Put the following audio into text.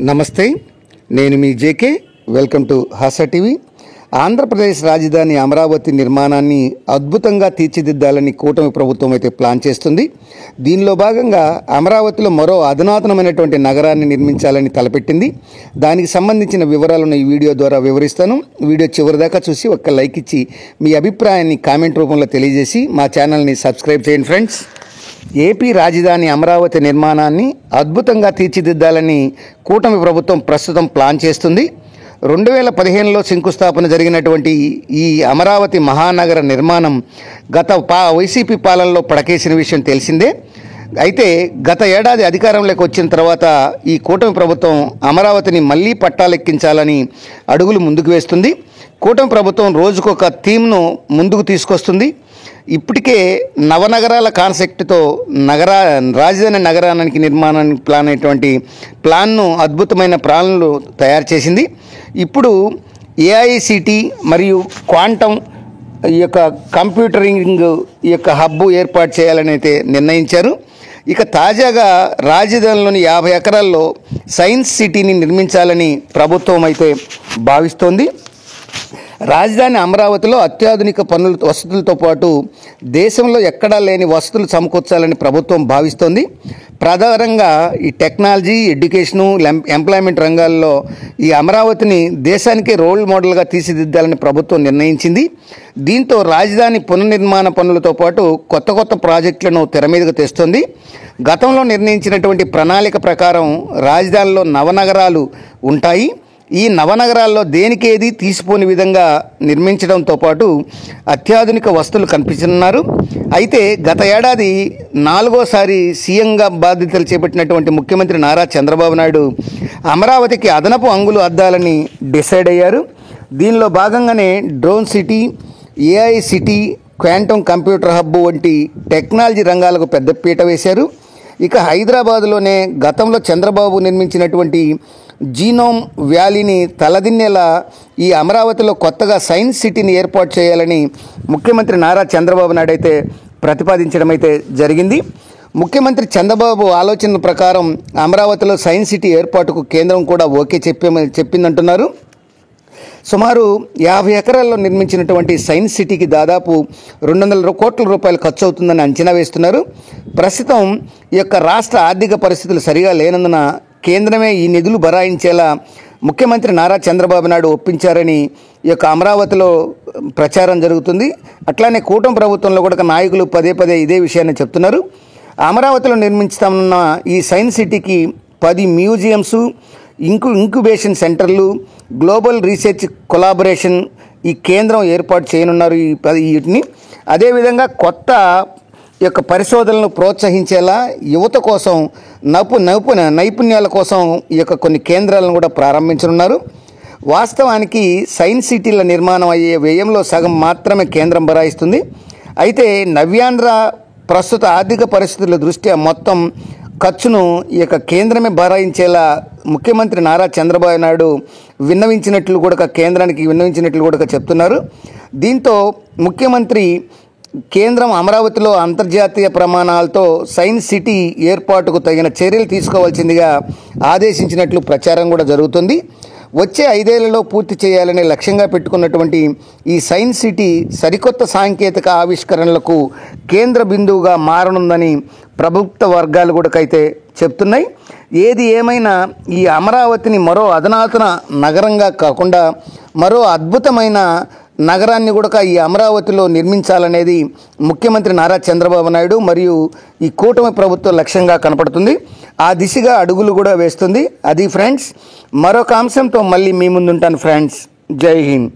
నమస్తే, నేను మీ J K. Welcome to Hasa TV. Andhra Pradesh రాజధాని అమరావతి నిర్మాణాన్ని అద్భుతంగా తీర్చిదిద్దాలని కూటమి ప్రభుత్వం అయితే ప్లాన్ చేస్తుంది. దీనిలో భాగంగా అమరావతిలో మరో అధునాతనమైనటువంటి నగరాన్ని నిర్మించాలని తలపెట్టింది. దానికి సంబంధించిన వివరాలను ఈ వీడియో ద్వారా వివరిస్తాను. వీడియో చివరిదాకా చూసి ఒక్క లైక్ ఇచ్చి మీ అభిప్రాయాన్ని కామెంట్ రూపంలో తెలియజేసి మా ఛానల్ని సబ్స్క్రైబ్ చేయండి ఫ్రెండ్స్. ఏపీ రాజధాని అమరావతి నిర్మాణాన్ని అద్భుతంగా తీర్చిదిద్దాలని కూటమి ప్రభుత్వం ప్రస్తుతం ప్లాన్ చేస్తుంది. 2015లో శంకుస్థాపన జరిగినటువంటి ఈ అమరావతి మహానగర నిర్మాణం వైసీపీ పాలనలో పడకేసిన విషయం తెలిసిందే. అయితే గత ఏడాది అధికారంలోకి వచ్చిన తర్వాత ఈ కూటమి ప్రభుత్వం అమరావతిని మళ్లీ పట్టాలెక్కించాలని అడుగులు ముందుకు వేస్తుంది. కూటమి ప్రభుత్వం రోజుకొక థీమ్ను ముందుకు తీసుకొస్తుంది. ఇప్పటికే నవనగరాల కాన్సెప్ట్తో రాజధాని నగరానికి నిర్మాణానికి ప్లాన్ అయినటువంటి ప్లాన్ను అద్భుతమైన ప్లాన్లు తయారు చేసింది. ఇప్పుడు ఏఐసిటి మరియు క్వాంటమ్ ఈ యొక్క కంప్యూటరింగ్ ఈ యొక్క హబ్బు ఏర్పాటు చేయాలని అయితే నిర్ణయించారు. ఇక తాజాగా రాజధానిలోని 50 ఎకరాల్లో సైన్స్ సిటీని నిర్మించాలని ప్రభుత్వం అయితే భావిస్తోంది. రాజధాని అమరావతిలో అత్యాధునిక వసతులతో పాటు దేశంలో ఎక్కడా లేని వసతులు సమకూర్చాలని ప్రభుత్వం భావిస్తోంది. ప్రధానంగా ఈ టెక్నాలజీ, ఎడ్యుకేషను, ఎంప్లాయ్మెంట్ రంగాల్లో ఈ అమరావతిని దేశానికే రోల్ మోడల్గా తీర్చిదిద్దాలని ప్రభుత్వం నిర్ణయించింది. దీంతో రాజధాని పునర్నిర్మాణ పనులతో పాటు కొత్త ప్రాజెక్టులను తెర మీదకు తెస్తుంది. గతంలో నిర్ణయించినటువంటి ప్రణాళిక ప్రకారం రాజధానిలో నవనగరాలు ఉంటాయి. ఈ నవనగరాల్లో దేనికేది తీసిపోని విధంగా నిర్మించడంతో పాటు అత్యాధునిక వసతులు కల్పించనున్నారు. అయితే గత ఏడాది 4వసారి సీఎంగా బాధ్యతలు చేపట్టినటువంటి ముఖ్యమంత్రి నారా చంద్రబాబు నాయుడు అమరావతికి అదనపు అంగులు అద్దాలని డిసైడ్ అయ్యారు. దీనిలో భాగంగానే drone city, AI city, quantum computer hub వంటి టెక్నాలజీ రంగాలకు పెద్దపీట వేశారు. ఇక హైదరాబాదులోనే గతంలో చంద్రబాబు నిర్మించినటువంటి జీనోమ్ వ్యాలీని తలదిన్నేలా ఈ అమరావతిలో కొత్తగా సైన్స్ సిటీని ఏర్పాటు చేయాలని ముఖ్యమంత్రి నారా చంద్రబాబు నాయుడు అయితే ప్రతిపాదించడం అయితే జరిగింది. ముఖ్యమంత్రి చంద్రబాబు ఆలోచనల ప్రకారం అమరావతిలో సైన్స్ సిటీ ఏర్పాటుకు కేంద్రం కూడా ఓకే చెప్పిందంటున్నారు. సుమారు 50 ఎకరాల్లో నిర్మించినటువంటి సైన్స్ సిటీకి దాదాపు 200 కోట్ల రూపాయలు ఖర్చు అవుతుందని అంచనా వేస్తున్నారు. ప్రస్తుతం ఈ యొక్క రాష్ట్ర ఆర్థిక పరిస్థితులు సరిగా లేనందున కేంద్రమే ఈ నిధులు బరాయించేలా ముఖ్యమంత్రి నారా చంద్రబాబు నాయుడు ఒప్పించారని ఈ యొక్క అమరావతిలో ప్రచారం జరుగుతుంది. అట్లానే కూటమి ప్రభుత్వంలో కూడా నాయకులు పదే ఇదే విషయాన్ని చెప్తున్నారు. అమరావతిలో నిర్మించుతామన్న ఈ సైన్స్ సిటీకి 10 మ్యూజియంసు, ఇంక్యుబేషన్ సెంటర్లు, గ్లోబల్ రీసెర్చ్ కొలాబరేషన్ ఈ కేంద్రం ఏర్పాటు చేయనున్నారు. వీటిని అదేవిధంగా కొత్త యొక్క పరిశోధనలను ప్రోత్సహించేలా యువత కోసం నైపుణ్యాల కోసం ఈ యొక్క కొన్ని కేంద్రాలను కూడా ప్రారంభించనున్నారు. వాస్తవానికి సైన్స్ సిటీల నిర్మాణం అయ్యే వ్యయంలో సగం మాత్రమే కేంద్రం బరాయిస్తుంది. అయితే నవ్యాంధ్ర ప్రస్తుత ఆర్థిక పరిస్థితుల దృష్ట్యా మొత్తం ఖర్చును ఈ యొక్క కేంద్రమే భరాయించేలా ముఖ్యమంత్రి నారా చంద్రబాబు నాయుడు కేంద్రానికి విన్నవించినట్లు కూడా చెప్తున్నారు. దీంతో ముఖ్యమంత్రి కేంద్రం అమరావతిలో అంతర్జాతీయ ప్రమాణాలతో సైన్స్ సిటీ ఏర్పాటుకు తగిన చర్యలు తీసుకోవాల్సిందిగా ఆదేశించినట్లు ప్రచారం కూడా జరుగుతుంది. వచ్చే 5 ఏళ్లలో పూర్తి చేయాలనే లక్ష్యంగా పెట్టుకున్నటువంటి ఈ సైన్స్ సిటీ సరికొత్త సాంకేతిక ఆవిష్కరణలకు కేంద్ర బిందువుగా మారనుందని ప్రభుత్వ వర్గాలు కూడా అయితే చెప్తున్నాయి. ఏది ఏమైనా ఈ అమరావతిని మరో అధునాతన నగరంగా కాకుండా మరో అద్భుతమైన నగరాన్ని కూడా ఈ అమరావతిలో నిర్మించాలనేది ముఖ్యమంత్రి నారా చంద్రబాబు నాయుడు మరియు ఈ కూటమి ప్రభుత్వ లక్ష్యంగా కనపడుతుంది. ఆ దిశగా అడుగులు కూడా వేస్తుంది. అది ఫ్రెండ్స్, మరొక అంశంతో మళ్ళీ మీ ముందుంటాను ఫ్రెండ్స్. జై హింద్.